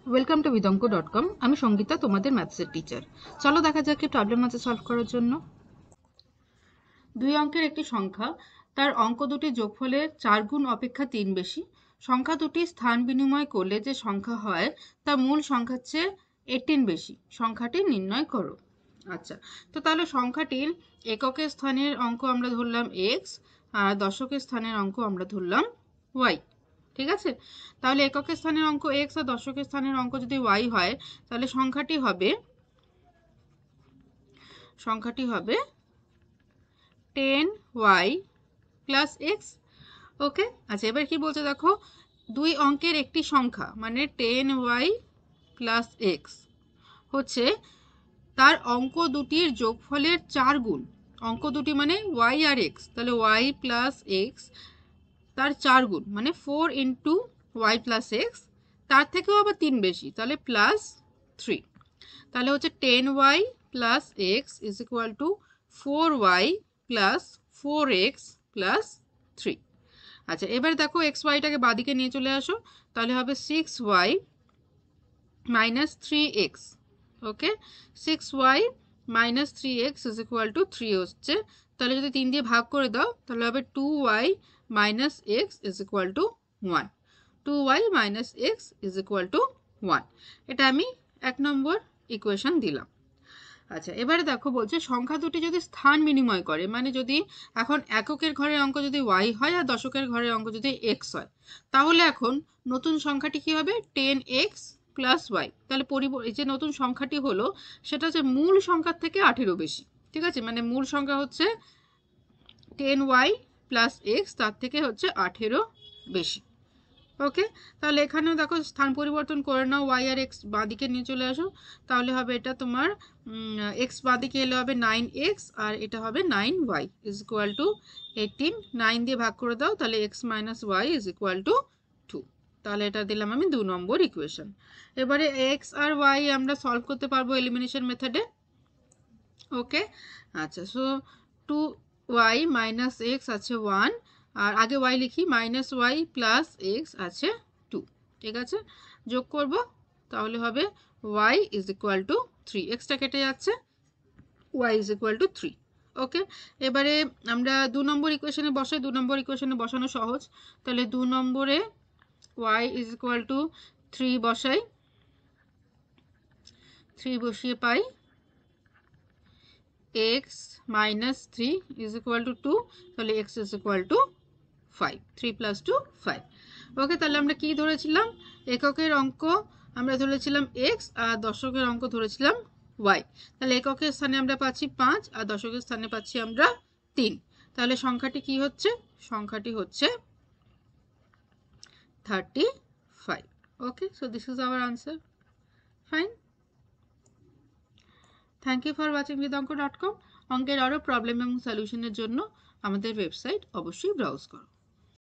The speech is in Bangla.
Welcome to বিদঙ্ক.com। আমি সঙ্গীতা, তোমাদের ম্যাথসের টিচার। চলো দেখা যাক কি প্রবলেম আছে সলভ করার জন্য। দুই অঙ্কের একটি সংখ্যা, তার অঙ্ক দুটির যোগফলের 4 গুণ অপেক্ষা 3 বেশি। সংখ্যা দুটি স্থান বিনিময় করলে যে সংখ্যা হয় তা মূল সংখ্যার চেয়ে 18 বেশি। সংখ্যাটি নির্ণয় করো। আচ্ছা, তো তাহলে সংখ্যাটির এককের স্থানের অঙ্ক আমরা ধরলাম x, আর দশকের স্থানের অঙ্ক আমরা ধরলাম y। ঠিক আছে, তাহলে এককের স্থানের অঙ্ক x আর দশকের স্থানের অঙ্ক যদি y হয়, তাহলে সংখ্যাটি হবে 10y প্লাস এক্স। ওকে, আচ্ছা এবার কি বলছে দেখো, দুই অঙ্কের একটি সংখ্যা মানে 10y প্লাস এক্স হচ্ছে তার অঙ্ক দুটির যোগফলের 4 গুণ। অঙ্ক দুটি মানে y আর x, তাহলে y প্লাস এক্স তার 4 গুণ মানে 4 ইন্টু ওয়াই প্লাস এক্স, তার থেকেও আবার 3 বেশি, তাহলে প্লাস 3। তাহলে হচ্ছে 10y plus x is equal two 4y plus 4x plus 3। আচ্ছা এবার দেখো এক্স ওয়াইটাকে বাদিকে নিয়ে চলে আসো, তাহলে হবে 6y minus 3x। Okay, 6y minus 3x is equal two 3 হচ্ছে, তাহলে যদি 3 দিয়ে ভাগ করে দাও তাহলে হবে 2y minus x is equal two 1। 2y minus x is equal two 1, এটা আমি 1 নম্বর ইকুয়েশন দিলাম। আচ্ছা এবারে দেখো বলছে সংখ্যা দুটি যদি স্থান বিনিময় করে, মানে যদি এখন এককের ঘরের অঙ্ক যদি y হয় আর দশকের ঘরের অঙ্ক যদি x হয়, তাহলে এখন নতুন সংখ্যাটি কি হবে 10x প্লাস y। তাহলে এই যে নতুন সংখ্যাটি হলো সেটা হচ্ছে মূল সংখ্যার থেকে 18 বেশি। ঠিক আছে, মানে মূল সংখ্যা হচ্ছে 10y প্লাস x, তার থেকে হচ্ছে 18 বেশি। ওকে, তাহলে এখানেও দেখো স্থান পরিবর্তন করে নাও, y আর x বাঁদিকে নিয়ে চলে আসো, তাহলে হবে এটা তোমার x বাঁদিকে এলে হবে 9x আর এটা হবে 9y ইজ ইকুয়াল টু 18। 9 দিয়ে ভাগ করে দাও, তাহলে x minus y is equal to 2। তাহলে এটা দিলাম আমি 2 নম্বর ইকুয়েশন। এবারে x আর y আমরা সলভ করতে পারবো এলিমিনেশন মেথডে। ওকে, আচ্ছা সো 2y মাইনাস এক্স আছে 1, আর আগে y লিখি মাইনাস ওয়াই প্লাস এক্স আছে 2। ঠিক আছে, যোগ করব, তাহলে হবে y is equal two 3। Extra কেটে যাচ্ছে, y ইজ ইকুয়াল টু 3। ওকে, এবারে আমরা 2 নম্বর ইকুয়েশনে বসাই। 2 নম্বর ইকুয়েশনে বসানো সহজ, তাহলে 2 নম্বরে y ইজ ইকুয়াল টু 3 বসাই। 3 বসিয়ে পাই x minus 3 is equal to 2, তাহলে x is equal to 5। 3 plus 2 5। ওকে, তাহলে আমরা কি ধরেছিলাম, এককের অঙ্ক আমরা ধরেছিলাম x আর দশকের অঙ্ক ধরেছিলাম y। তাহলে এককের স্থানে আমরা পাচ্ছি 5 আর দশকের স্থানে পাচ্ছি আমরা 3। তাহলে সংখ্যাটি কি হচ্ছে, সংখ্যাটি হচ্ছে 35। Okay, so this is our answer. Fine, thank you for watching বিদঙ্ক.com। অঙ্কের আরও প্রবলেম এবং সলিউশনের জন্য আমাদের ওয়েবসাইট অবশ্যই ব্রাউজ করো।